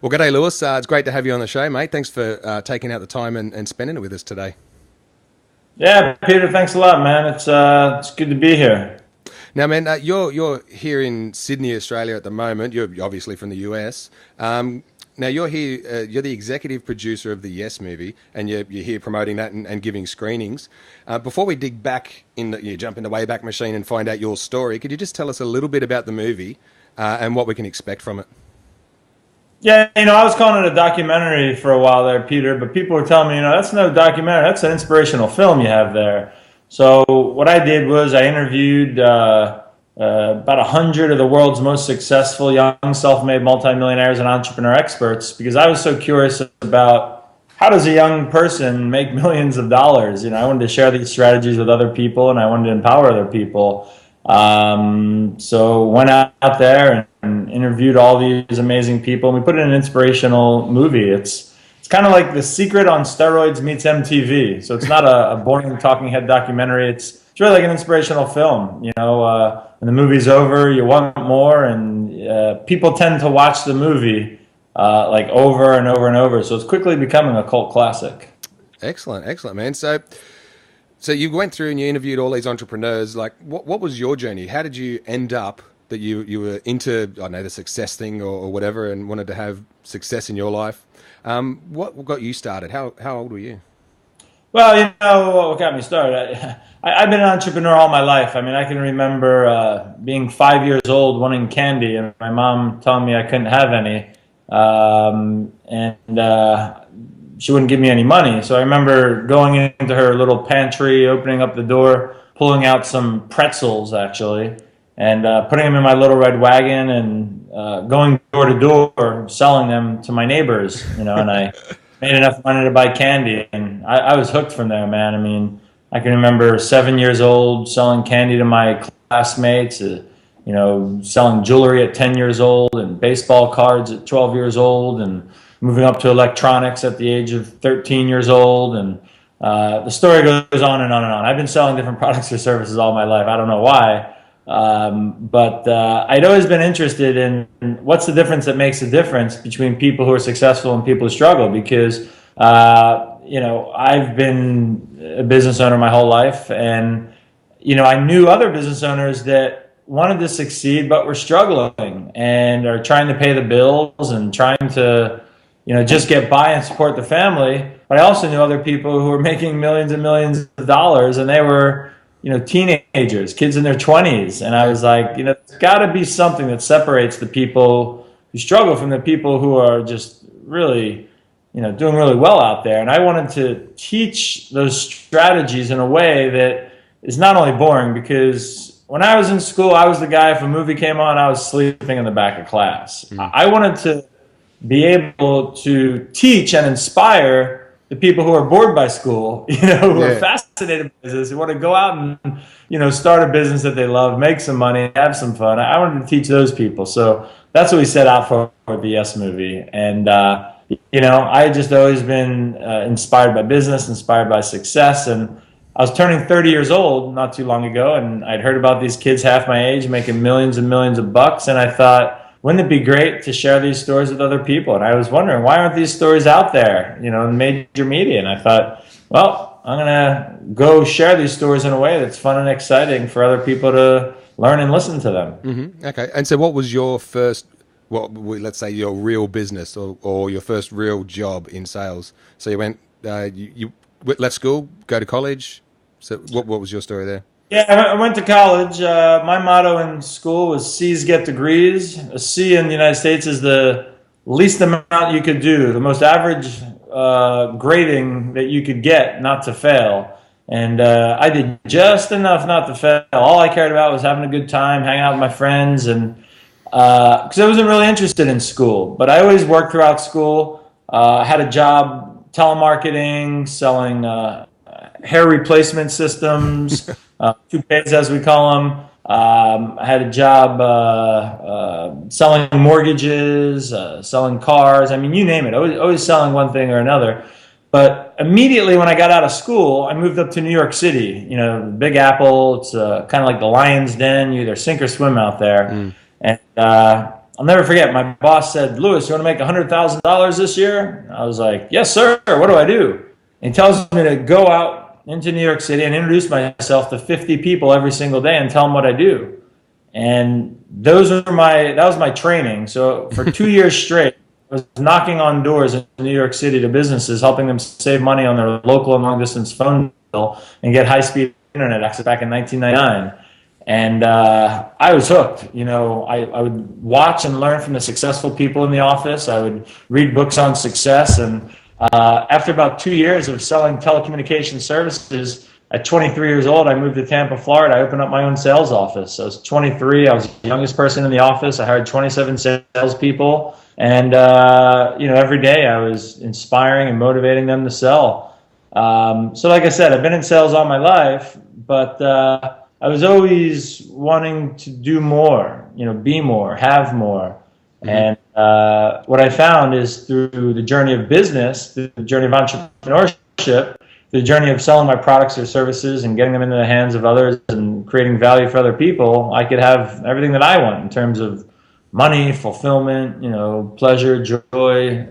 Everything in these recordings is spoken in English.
Well, g'day, Lewis. It's great to have you on the show, mate. Thanks for taking out the time and spending it with us today. Yeah, Peter, thanks a lot, man. It's good to be here. Now, man, you're here in Sydney, Australia at the moment. You're obviously from the US. Now you're here. You're the executive producer of the Yes movie, and you're here promoting that and giving screenings. Before we dig back you jump in the Wayback Machine and find out your story, could you just tell us a little bit about the movie and what we can expect from it? Yeah, I was calling it a documentary for a while there, Peter, but people were telling me, that's no documentary. That's an inspirational film you have there. So what I did was I interviewed about 100 of the world's most successful young self-made multimillionaires and entrepreneur experts because I was so curious about how does a young person make millions of dollars. I wanted to share these strategies with other people and I wanted to empower other people. So went out there and interviewed all these amazing people and we put it in an inspirational movie. It's kind of like The Secret on steroids meets MTV. So it's not a boring talking head documentary. It's really like an inspirational film. When the movie's over, you want more, and people tend to watch the movie like over and over and over. So it's quickly becoming a cult classic. Excellent, man. So you went through and you interviewed all these entrepreneurs. Like, what was your journey? How did you end up that you were into, I don't know, the success thing or whatever, and wanted to have success in your life? What got you started? How old were you? Well, what got me started? I've been an entrepreneur all my life. I mean, I can remember being 5 years old wanting candy and my mom telling me I couldn't have any. She wouldn't give me any money. So I remember going into her little pantry, opening up the door, pulling out some pretzels, actually, and putting them in my little red wagon and going door to door, selling them to my neighbors, and I made enough money to buy candy. And I was hooked from there, man. I mean, I can remember 7 years old selling candy to my classmates, selling jewelry at 10 years old and baseball cards at 12 years old and moving up to electronics at the age of 13 years old. And the story goes on and on and on. I've been selling different products or services all my life. I don't know why. But I'd always been interested in what's the difference that makes a difference between people who are successful and people who struggle. Because, I've been a business owner my whole life. And, I knew other business owners that wanted to succeed but were struggling and are trying to pay the bills and trying to just get by and support the family. But I also knew other people who were making millions and millions of dollars, and they were, teenagers, kids in their 20s. And I was like, there's got to be something that separates the people who struggle from the people who are just really, doing really well out there. And I wanted to teach those strategies in a way that is not only boring, because when I was in school, I was the guy, if a movie came on, I was sleeping in the back of class. I wanted to be able to teach and inspire the people who are bored by school, who are fascinated by business, who want to go out and, start a business that they love, make some money, have some fun. I wanted to teach those people. So that's what we set out for the Yes movie. And, I had just always been inspired by business, inspired by success. And I was turning 30 years old not too long ago, and I'd heard about these kids half my age making millions and millions of bucks. And I thought, wouldn't it be great to share these stories with other people? And I was wondering, why aren't these stories out there, in major media? And I thought, well, I'm going to go share these stories in a way that's fun and exciting for other people to learn and listen to them. Mm-hmm. Okay. And so what was your first, let's say your real business or your first real job in sales? So you went, you left school, go to college. So what was your story there? Yeah, I went to college. My motto in school was C's get degrees. A C in the United States is the least amount you could do, the most average grading that you could get not to fail. And I did just enough not to fail. All I cared about was having a good time, hanging out with my friends, and because I wasn't really interested in school. But I always worked throughout school. I had a job telemarketing, selling hair replacement systems. Toupees, as we call them. I had a job selling mortgages, selling cars. I mean, you name it. Always selling one thing or another. But immediately when I got out of school, I moved up to New York City. The Big Apple. It's kind of like the lion's den. You either sink or swim out there. And I'll never forget, my boss said, Lewis, you want to make $100,000 this year? I was like, yes, sir. What do I do? And he tells me to go out into New York City and introduce myself to 50 people every single day and tell them what I do. And that was my training. So for 2 years straight, I was knocking on doors in New York City to businesses, helping them save money on their local and long distance phone bill and get high speed internet access back in 1999. And I was hooked. I would watch and learn from the successful people in the office. I would read books on success. And after about 2 years of selling telecommunications services, at 23 years old, I moved to Tampa, Florida. I opened up my own sales office. I was 23. I was the youngest person in the office. I hired 27 salespeople. And, every day I was inspiring and motivating them to sell. So like I said, I've been in sales all my life, but I was always wanting to do more, be more, have more. Mm-hmm. And what I found is through the journey of business, through the journey of entrepreneurship, the journey of selling my products or services and getting them into the hands of others and creating value for other people, I could have everything that I want in terms of money, fulfillment, pleasure, joy,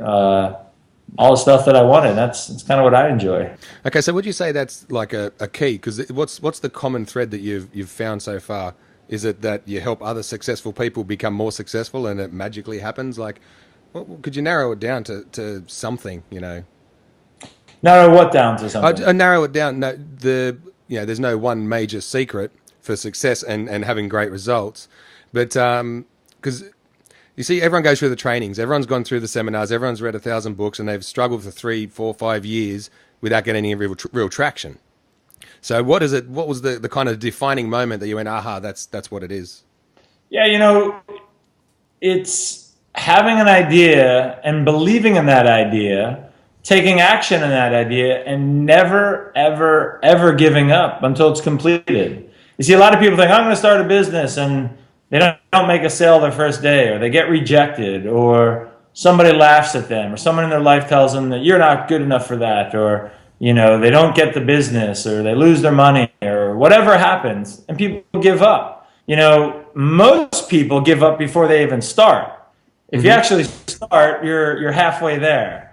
all the stuff that I wanted. That's kind of what I enjoy. Okay, so would you say that's like a key? Because what's the common thread that you've found so far? Is it that you help other successful people become more successful and it magically happens? Like, could you narrow it down to something? Narrow what down to something? I narrow it down. No, there's no one major secret for success and having great results, but because you see, everyone goes through the trainings, everyone's gone through the seminars, everyone's read 1,000 books, and they've struggled for 3, 4, 5 years without getting any real traction. So what is it? What was the kind of defining moment that you went, aha, that's what it is? Yeah, it's having an idea and believing in that idea, taking action in that idea, and never, ever, ever giving up until it's completed. You see, a lot of people think, I'm going to start a business, and they don't make a sale their first day, or they get rejected, or somebody laughs at them, or someone in their life tells them that you're not good enough for that, or they don't get the business, or they lose their money, or whatever happens, and people give up. Most people give up before they even start. If you actually start, you're halfway there.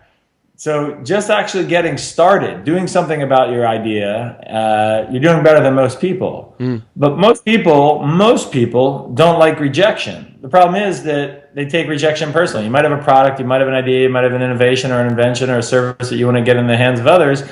So just actually getting started, doing something about your idea, you're doing better than most people. But most people don't like rejection. The problem is that they take rejection personally. You might have a product, you might have an idea, you might have an innovation or an invention or a service that you want to get in the hands of others.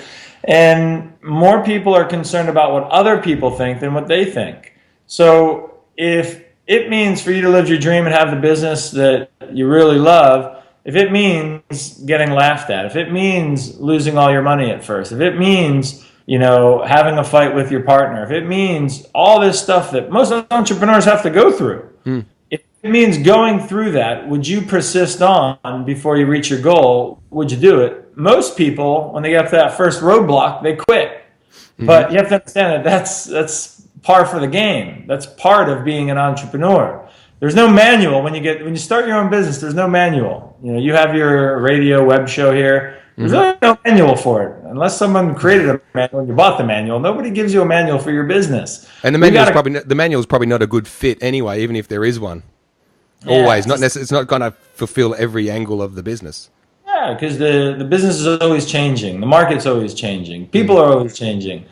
And more people are concerned about what other people think than what they think. So if it means for you to live your dream and have the business that you really love, if it means getting laughed at, if it means losing all your money at first, if it means, having a fight with your partner, if it means all this stuff that most entrepreneurs have to go through, if it means going through that, would you persist on before you reach your goal? Would you do it? Most people, when they get up to that first roadblock, they quit. But you have to understand that that's par for the game. That's part of being an entrepreneur. There's no manual when you start your own business. There's no manual. You have your radio web show here. There's really no manual for it unless someone created a manual and you bought the manual. Nobody gives you a manual for your business. And the manual is probably not a good fit anyway, even if there is one. Yeah, always, it's not going to fulfill every angle of the business. Yeah, because the business is always changing. The market's always changing. People are always changing.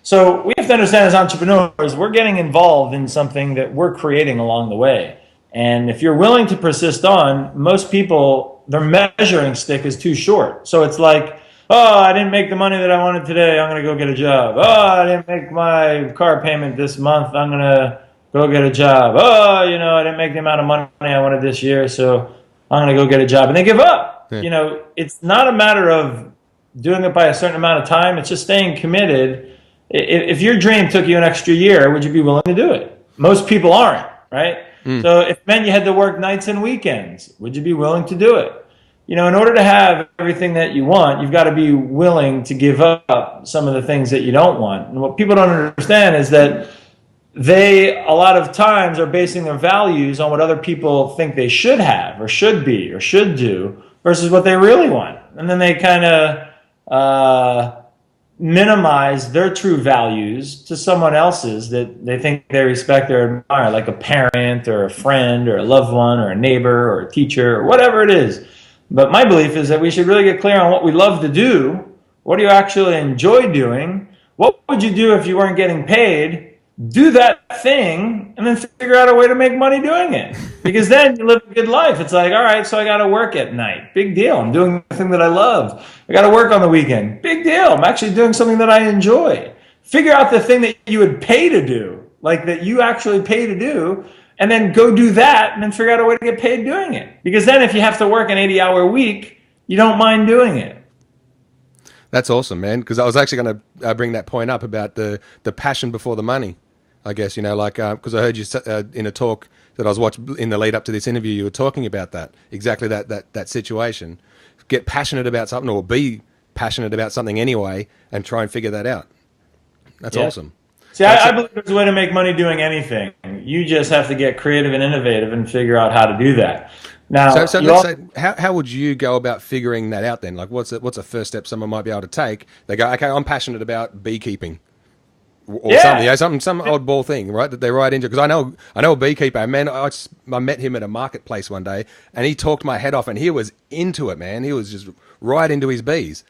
So we have to understand as entrepreneurs, we're getting involved in something that we're creating along the way. And if you're willing to persist on, most people, their measuring stick is too short. So it's like, oh, I didn't make the money that I wanted today, I'm going to go get a job. Oh, I didn't make my car payment this month, I'm going to go get a job. Oh, I didn't make the amount of money I wanted this year, so I'm going to go get a job. And they give up. Yeah. It's not a matter of doing it by a certain amount of time. It's just staying committed. If your dream took you an extra year, would you be willing to do it? Most people aren't, right? So if it meant you had to work nights and weekends, would you be willing to do it? In order to have everything that you want, you've got to be willing to give up some of the things that you don't want. And what people don't understand is that they, a lot of times, are basing their values on what other people think they should have or should be or should do versus what they really want. And then they kind of minimize their true values to someone else's that they think they respect or admire, like a parent or a friend or a loved one or a neighbor or a teacher or whatever it is. But my belief is that we should really get clear on what we love to do. What do you actually enjoy doing? What would you do if you weren't getting paid? Do that thing and then figure out a way to make money doing it. Because then you live a good life. It's like, all right, so I got to work at night. Big deal. I'm doing the thing that I love. I got to work on the weekend. Big deal. I'm actually doing something that I enjoy. Figure out the thing that you would pay to do, like that you actually pay to do, and then go do that and then figure out a way to get paid doing it. Because then if you have to work an 80-hour week, you don't mind doing it. That's awesome, man. Because I was actually going to bring that point up about the passion before the money. I guess, like, because I heard you in a talk that I was watching in the lead up to this interview, you were talking about that, exactly that situation. Get passionate about something, or be passionate about something anyway, and try and figure that out. That's awesome. See, I believe there's a way to make money doing anything. You just have to get creative and innovative and figure out how to do that. Now, so let's say, how would you go about figuring that out then? Like, what's a first step someone might be able to take? They go, okay, I'm passionate about beekeeping. Or something, some oddball thing, right? That they write into. Because I know a beekeeper, man. I met him at a marketplace one day, and he talked my head off, and he was into it, man. He was just right into his bees.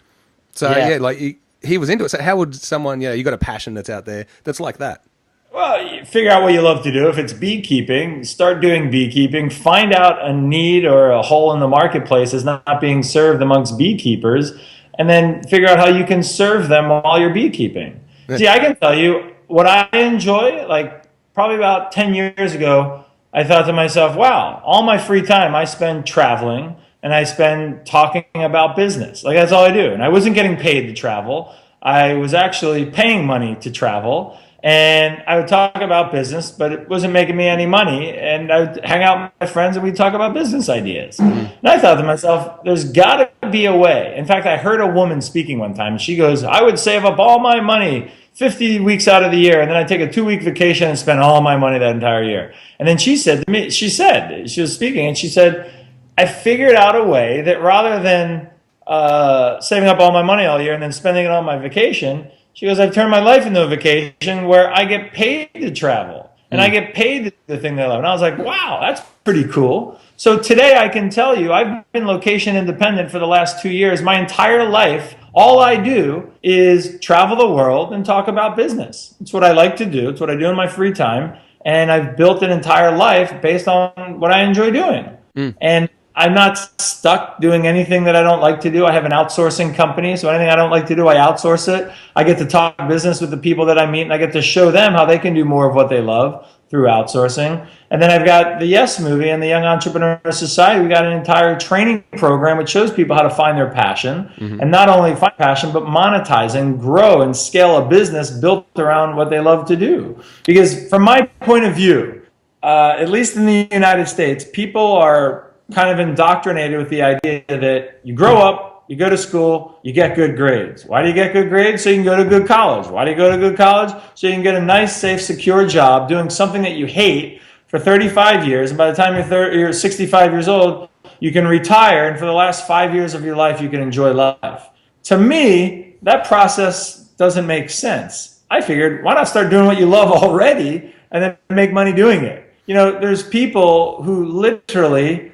So like he was into it. So how would someone, you got a passion that's out there that's like that? Well, you figure out what you love to do. If it's beekeeping, start doing beekeeping. Find out a need or a hole in the marketplace is not being served amongst beekeepers, and then figure out how you can serve them while you're beekeeping. See, I can tell you what I enjoy. Like probably about 10 years ago, I thought to myself, wow, all my free time I spend traveling and I spend talking about business. Like that's all I do. And I wasn't getting paid to travel. I was actually paying money to travel. And I would talk about business, but it wasn't making me any money. And I would hang out with my friends and we'd talk about business ideas. And I thought to myself, there's got to be a way. In fact, I heard a woman speaking one time. She goes, I would save up all my money 50 weeks out of the year, and then I'd take a 2-week vacation and spend all my money that entire year. And then she said to me, she was speaking, and she said, I figured out a way that rather than saving up all my money all year and then spending it on my vacation, she goes, I've turned my life into a vacation where I get paid to travel and I get paid to do the thing that I love. And I was like, wow, that's pretty cool. So today I can tell you I've been location independent for the last 2 years. My entire life, all I do is travel the world and talk about business. It's what I like to do. It's what I do in my free time. And I've built an entire life based on what I enjoy doing. And I'm not stuck doing anything that I don't like to do. I have an outsourcing company, so anything I don't like to do, I outsource it. I get to talk business with the people that I meet, and I get to show them how they can do more of what they love through outsourcing. And then I've got the Yes Movie and the Young Entrepreneur Society. We got an entire training program which shows people how to find their passion, and not only find passion, but monetize and grow and scale a business built around what they love to do. Because from my point of view, at least in the United States, people are kind of indoctrinated with the idea that you grow up, you go to school, you get good grades. Why do you get good grades? So you can go to good college. Why do you go to good college? So you can get a nice, safe, secure job doing something that you hate for 35 years. And by the time you're 65 years old, you can retire. And for the last 5 years of your life, you can enjoy life. To me, that process doesn't make sense. I figured, why not start doing what you love already and then make money doing it? There's people who literally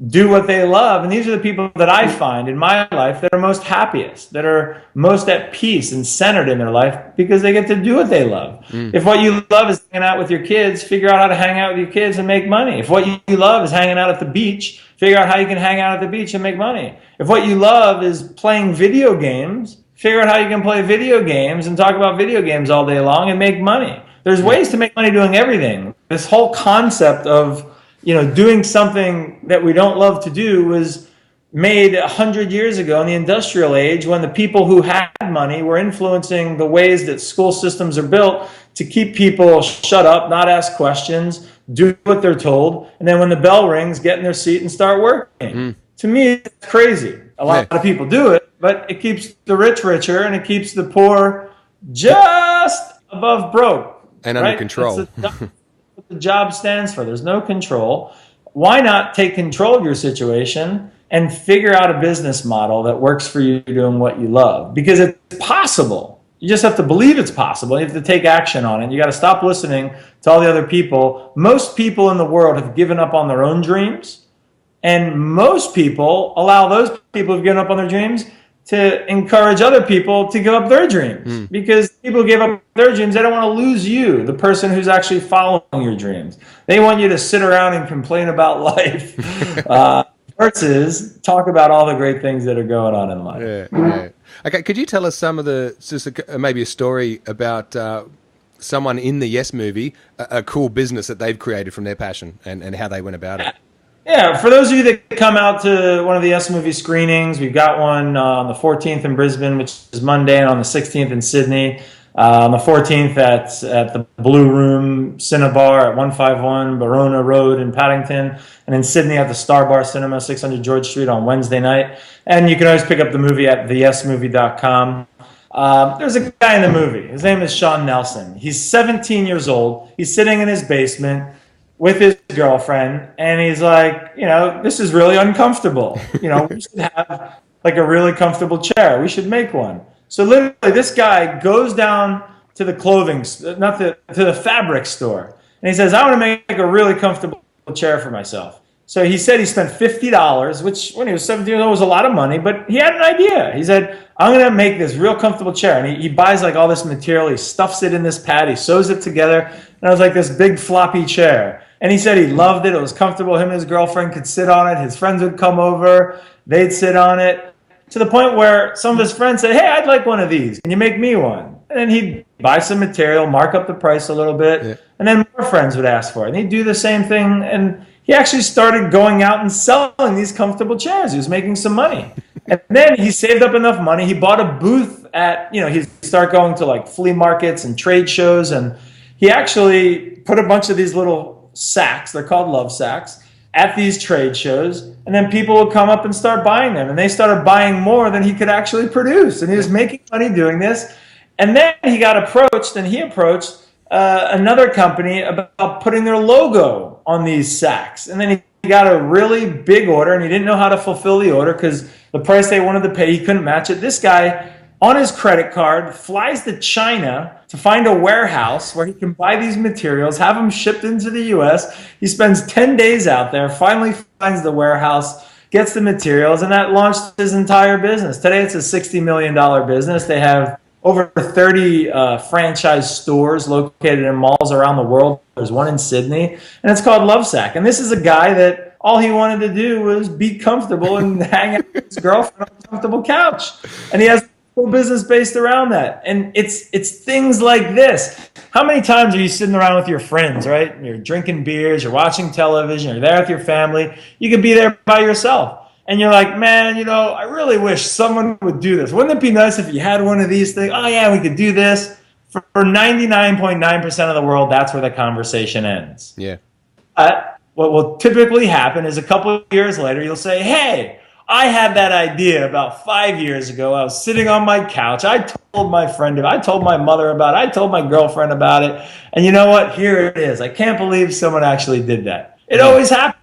do what they love. And these are the people that I find in my life that are most happiest, that are most at peace and centered in their life because they get to do what they love. If what you love is hanging out with your kids, figure out how to hang out with your kids and make money. If what you love is hanging out at the beach, figure out how you can hang out at the beach and make money. If what you love is playing video games, figure out how you can play video games and talk about video games all day long and make money. There's ways to make money doing everything. This whole concept of doing something that we don't love to do was made 100 years ago in the industrial age when the people who had money were influencing the ways that school systems are built to keep people shut up, not ask questions, do what they're told, and then when the bell rings, get in their seat and start working. To me, it's crazy. A lot of people do it, but it keeps the rich richer and it keeps the poor just above broke. And under control. What the job stands for. There's no control. Why not take control of your situation and figure out a business model that works for you doing what you love? Because it's possible. You just have to believe it's possible. You have to take action on it. You got to stop listening to all the other people. Most people in the world have given up on their own dreams, and most people allow those people who've given up on their dreams to encourage other people to give up their dreams. Because people who give up their dreams, they don't want to lose you, the person who's actually following your dreams. They want you to sit around and complain about life versus talk about all the great things that are going on in life. Yeah. Okay, could you tell us some of maybe a story about someone in the Yes movie, a cool business that they've created from their passion and how they went about it? Yeah, for those of you that come out to one of the Yes movie screenings, we've got one on the 14th in Brisbane, which is Monday, and on the 16th in Sydney. On the 14th at the Blue Room Cinebar at 151 Barona Road in Paddington, and in Sydney at the Star Bar Cinema, 600 George Street on Wednesday night. And you can always pick up the movie at theyesmovie.com. There's a guy in the movie. His name is Sean Nelson. He's 17 years old. He's sitting in his basement with his girlfriend, and he's like, this is really uncomfortable. We should have like a really comfortable chair. We should make one. So literally, this guy goes down to the to the fabric store, and he says, I want to make a really comfortable chair for myself. So he said he spent $50, which when he was 17 years old was a lot of money, but he had an idea. He said, I'm going to make this real comfortable chair. And he buys like all this material. He stuffs it in this pad. He sews it together. And it was like this big floppy chair. And he said he loved it. It was comfortable. Him and his girlfriend could sit on it. His friends would come over. They'd sit on it. To the point where some of his friends said, hey, I'd like one of these. Can you make me one? And then he'd buy some material, mark up the price a little bit. And then more friends would ask for it. And he'd do the same thing. And he actually started going out and selling these comfortable chairs. He was making some money. And then he saved up enough money. He bought a booth at, he'd start going to like flea markets and trade shows. And he actually put a bunch of these little sacks, they're called love sacks, at these trade shows. And then people would come up and start buying them. And they started buying more than he could actually produce. And he was making money doing this. And then he got approached, and he approached another company about putting their logo on these sacks. And then he got a really big order, and he didn't know how to fulfill the order because the price they wanted to pay, he couldn't match it. This guy, on his credit card, flies to China to find a warehouse where he can buy these materials, have them shipped into the U.S. He spends 10 days out there, finally finds the warehouse, gets the materials, and that launched his entire business. Today, it's a $60 million business. They have over 30 franchise stores located in malls around the world. There's one in Sydney, and it's called Lovesack. And this is a guy that all he wanted to do was be comfortable and hang out with his girlfriend on a comfortable couch. And he has a whole business based around that. And it's things like this. How many times are you sitting around with your friends, right? You're drinking beers, you're watching television, you're there with your family. You could be there by yourself. And you're like, man, I really wish someone would do this. Wouldn't it be nice if you had one of these things? Oh, yeah, we could do this. For 99.9% of the world, that's where the conversation ends. Yeah. What will typically happen is a couple of years later, you'll say, hey, I had that idea about 5 years ago. I was sitting on my couch. I told my friend, I told my mother about it. I told my girlfriend about it. And you know what? Here it is. I can't believe someone actually did that. It always happens.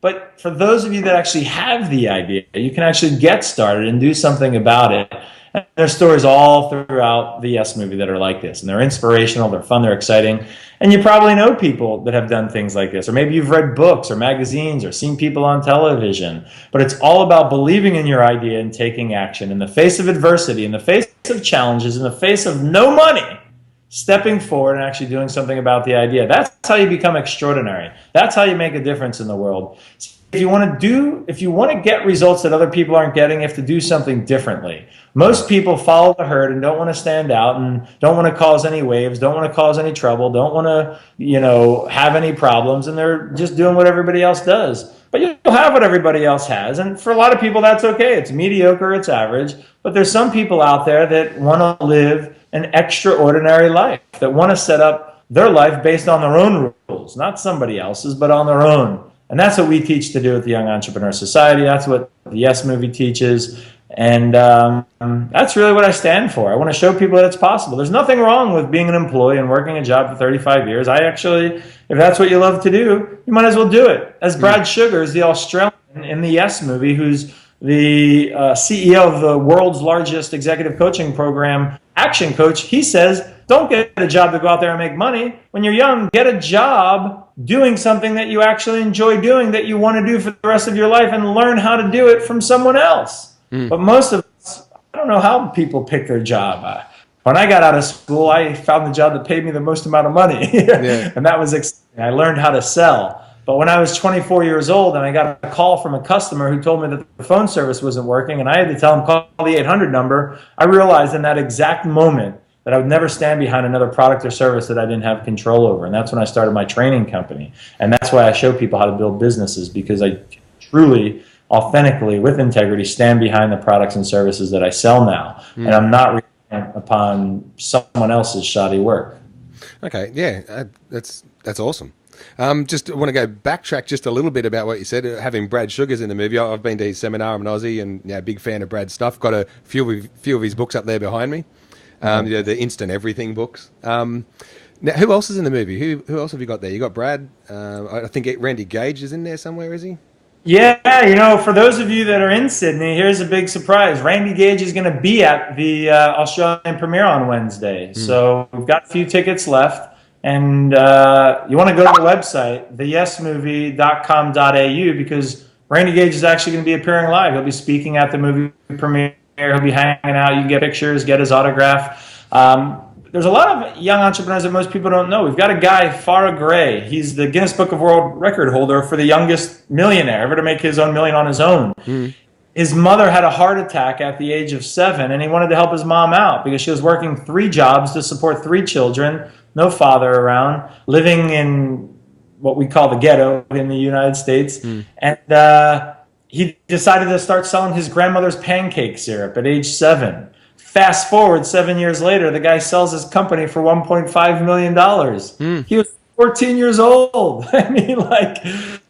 But for those of you that actually have the idea, you can actually get started and do something about it. And there's stories all throughout the Yes movie that are like this. And they're inspirational, they're fun, they're exciting. And you probably know people that have done things like this. Or maybe you've read books or magazines or seen people on television. But it's all about believing in your idea and taking action. In the face of adversity, in the face of challenges, in the face of no money, stepping forward and actually doing something about the idea. That's how you become extraordinary. That's how you make a difference in the world. If you want to get results that other people aren't getting, you have to do something differently. Most people follow the herd and don't want to stand out and don't want to cause any waves, don't want to cause any trouble, don't want to, have any problems, and they're just doing what everybody else does. But you'll have what everybody else has, and for a lot of people that's okay. It's mediocre, it's average, but there's some people out there that want to live an extraordinary life, that want to set up their life based on their own rules, not somebody else's, but on their own. And that's what we teach to do at the Young Entrepreneur Society. That's what the Yes movie teaches. And that's really what I stand for. I want to show people that it's possible. There's nothing wrong with being an employee and working a job for 35 years. If that's what you love to do, you might as well do it. As Brad Sugars, the Australian in the Yes movie, who's the CEO of the world's largest executive coaching program, action coach, he says, don't get a job to go out there and make money. When you're young, get a job doing something that you actually enjoy doing, that you want to do for the rest of your life, and learn how to do it from someone else. But most of us, I don't know how people pick their job. When I got out of school, I found the job that paid me the most amount of money. And that was exciting. I learned how to sell. But when I was 24 years old and I got a call from a customer who told me that the phone service wasn't working, and I had to tell him, call the 800 number, I realized in that exact moment that I would never stand behind another product or service that I didn't have control over. And that's when I started my training company. And that's why I show people how to build businesses, because I truly, authentically, with integrity, stand behind the products and services that I sell now. And I'm not relying upon someone else's shoddy work. Okay, yeah, that's awesome. Just want to go backtrack just a little bit about what you said, having Brad Sugars in the movie. I've been to his seminar. I'm an Aussie and big fan of Brad's stuff. Got a few of his books up there behind me. The Instant Everything books. Now, who else is in the movie? Who else have you got there? You got Brad. I think Randy Gage is in there somewhere, is he? Yeah, for those of you that are in Sydney, here's a big surprise. Randy Gage is going to be at the Australian premiere on Wednesday. So we've got a few tickets left. And you want to go to the website, theyesmovie.com.au, because Randy Gage is actually going to be appearing live. He'll be speaking at the movie premiere. He'll be hanging out. You can get pictures, get his autograph. There's a lot of young entrepreneurs that most people don't know. We've got a guy, Farah Gray. He's the Guinness Book of World Record holder for the youngest millionaire ever to make his own million on his own. His mother had a heart attack at the age of 7, and he wanted to help his mom out because she was working 3 jobs to support 3 children, no father around, living in what we call the ghetto in the United States. And he decided to start selling his grandmother's pancake syrup at age 7. Fast forward 7 years later, the guy sells his company for $1.5 million. He was 14 years old. I mean,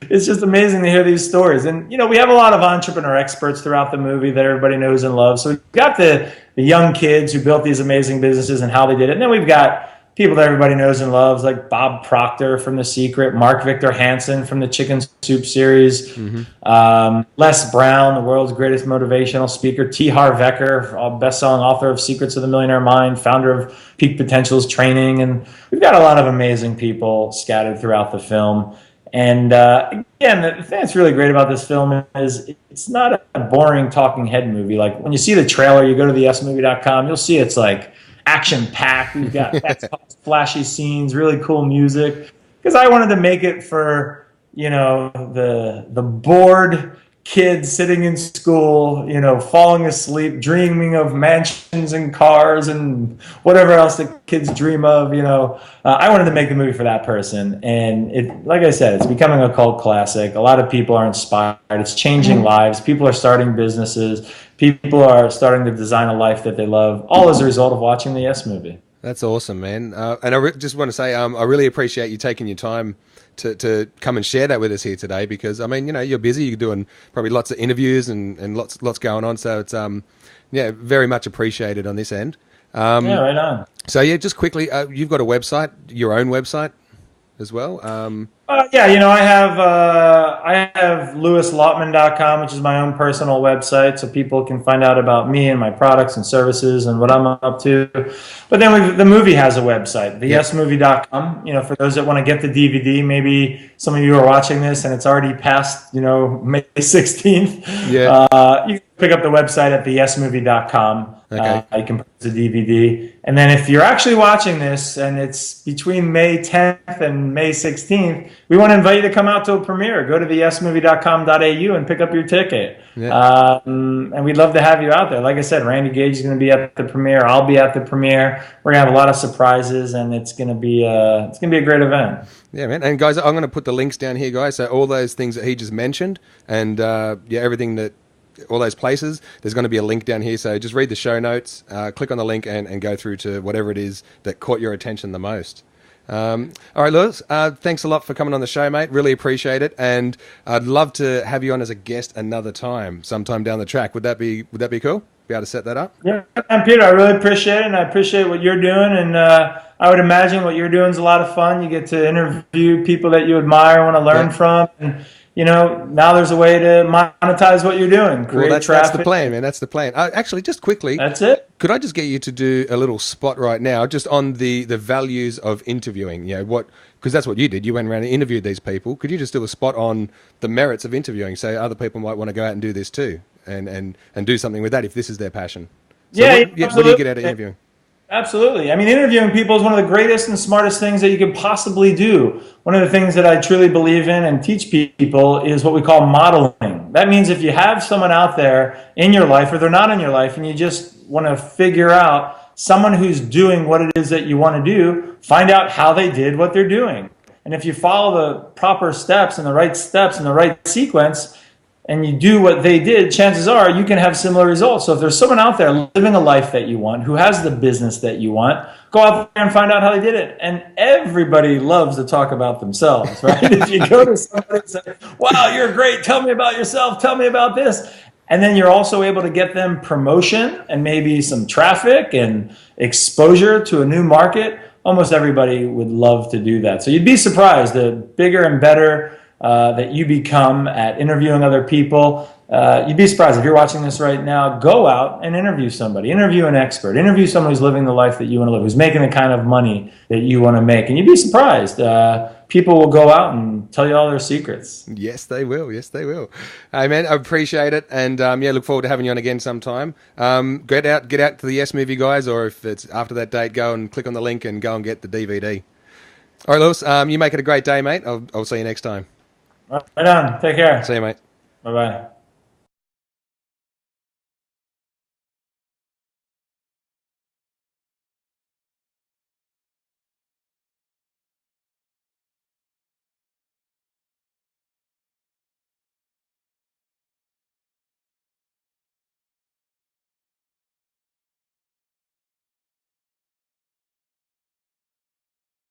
it's just amazing to hear these stories. And, we have a lot of entrepreneur experts throughout the movie that everybody knows and loves. So we've got the young kids who built these amazing businesses and how they did it. And then we've got people that everybody knows and loves, like Bob Proctor from The Secret, Mark Victor Hansen from the Chicken Soup series, Les Brown, the world's greatest motivational speaker, T. Harv Eker, best-selling author of Secrets of the Millionaire Mind, founder of Peak Potentials Training. And we've got a lot of amazing people scattered throughout the film. And again, the thing that's really great about this film is it's not a boring talking head movie. Like when you see the trailer, you go to theyesmovie.com, you'll see it's like action-packed. We've got flashy scenes, really cool music. Because I wanted to make it for, the bored kids sitting in school, falling asleep, dreaming of mansions and cars and whatever else that kids dream of. I wanted to make the movie for that person. And like I said, it's becoming a cult classic. A lot of people are inspired. It's changing lives. People are starting businesses. People are starting to design a life that they love, all as a result of watching the Yes Movie. That's awesome, man. And I just want to say I really appreciate you taking your time to come and share that with us here today, because, you're busy. You're doing probably lots of interviews and lots going on. So it's, very much appreciated on this end. Right on. So, just quickly, you've got a website, your own website as well. I have LewisLautman.com, which is my own personal website, so people can find out about me and my products and services and what I'm up to. But then the movie has a website, theyesmovie.com. For those that want to get the DVD, maybe some of you are watching this and it's already past, May 16th. You can pick up the website at theyesmovie.com. Okay. You can purchase the DVD. And then if you're actually watching this and it's between May 10th and May 16th, we want to invite you to come out to a premiere. Go to theyesmovie.com.au and pick up your ticket. And we'd love to have you out there. Like I said, Randy Gage is going to be at the premiere. I'll be at the premiere. We're going to have a lot of surprises, and it's going to be a great event. Yeah, man. And guys, I'm going to put the links down here, guys. So all those things that he just mentioned, and everything that. All those places, there's going to be a link down here, so just read the show notes, click on the link and go through to whatever it is that caught your attention the most. All right, Lewis, thanks a lot for coming on the show, mate. Really appreciate it, and I'd love to have you on as a guest another time, sometime down the track. Would that be cool? Be able to set that up? Yeah, and Peter, I really appreciate it, and I appreciate what you're doing, and I would imagine what you're doing is a lot of fun. You get to interview people that you admire, want to learn from, and now there's a way to monetize what you're doing, create Well, that's the traffic. plan, man. That's the plan. Actually, just quickly, That's it. could I just get you to do a little spot right now, just on the values of interviewing? Because that's what you did. You went around and interviewed these people. Could you just do a spot on the merits of interviewing? Say other people might want to go out and do this too, and do something with that if this is their passion. So Yeah, what do you get out of interviewing? absolutely. I mean, interviewing people is one of the greatest and smartest things that you could possibly do. One of the things that I truly believe in and teach people is what we call modeling. That means if you have someone out there in your life or they're not in your life and you just want to figure out someone who's doing what it is that you want to do, find out how they did what they're doing. And if you follow the proper steps and the right sequence, and you do what they did, chances are you can have similar results. So if there's someone out there living a life that you want, who has the business that you want, go out there and find out how they did it. And everybody loves to talk about themselves, right? If you go to somebody and say, wow, you're great, tell me about yourself, tell me about this. And then you're also able to get them promotion and maybe some traffic and exposure to a new market. Almost everybody would love to do that. So you'd be surprised, the bigger and better that you become at interviewing other people. You'd be surprised if you're watching this right now. Go out and interview somebody, interview an expert, interview someone who's living the life that you want to live, who's making the kind of money that you want to make, and you'd be surprised. People will go out and tell you all their secrets. Yes, they will. Yes, they will. Hey, man, I appreciate it, and look forward to having you on again sometime. Get out to the Yes Movie guys, or if it's after that date, go and click on the link and go and get the DVD. All right, Lewis, you make it a great day, mate. I'll see you next time. Right on. Take care. See you, mate. Bye-bye.